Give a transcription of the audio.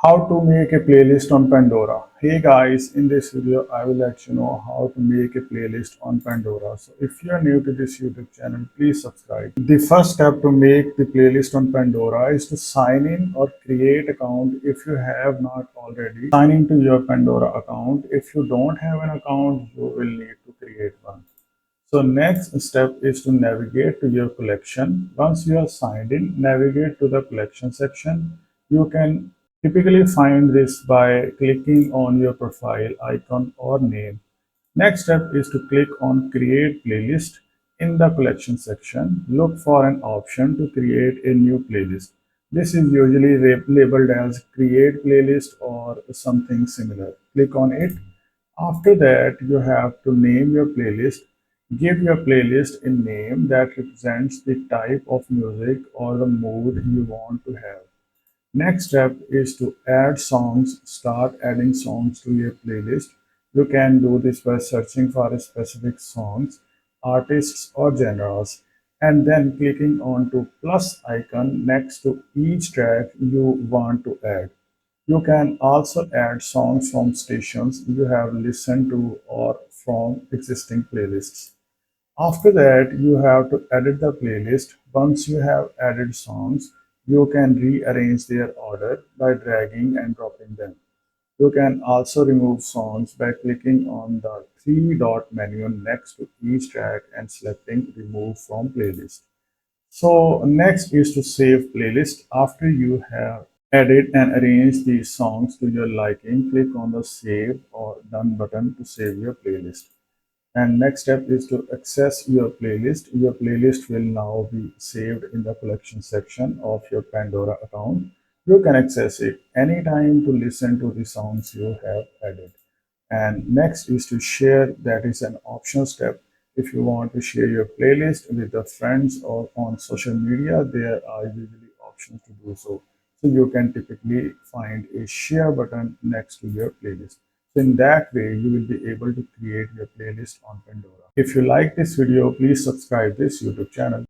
How to make a playlist on Pandora. Hey guys, in this video I will let you know how to make a playlist on Pandora. So if you are new to this YouTube channel, please subscribe. The first step to make the playlist on Pandora is to sign in or create account if you have not already. Sign into your Pandora account. If you don't have an account, you will need to create one. So next step is to navigate to your collection. Once you are signed in, navigate to the collection section. You can typically find this by clicking on your profile icon or name. Next step is to click on create playlist. In the collection section, look for an option to create a new playlist. This is usually labeled as create playlist or something similar. Click on it. After that, you have to name your playlist. Give your playlist a name that represents the type of music or the mood you want to have. Next step is to add songs. Start adding songs to your playlist. You can do this by searching for a specific songs, artists or genres, and then clicking on to plus icon next to each track you want to add. You can also add songs from stations you have listened to or from existing playlists. After that, you have to edit the playlist. Once you have added songs, you can rearrange their order by dragging and dropping them. You can also remove songs by clicking on the three-dot menu next to each track and selecting Remove from Playlist. So next is to save playlist. After you have added and arranged these songs to your liking, click on the Save or Done button to save your playlist. And next step is to access your playlist. Your playlist will now be saved in the collection section of your Pandora account. You can access it anytime to listen to the songs you have added. And next is to share. That is an optional step. If you want to share your playlist with the friends or on social media, there are usually options to do so. So you can typically find a share button next to your playlist. So in that way, you will be able to create your playlist on Pandora. If you like this video, please subscribe this YouTube channel.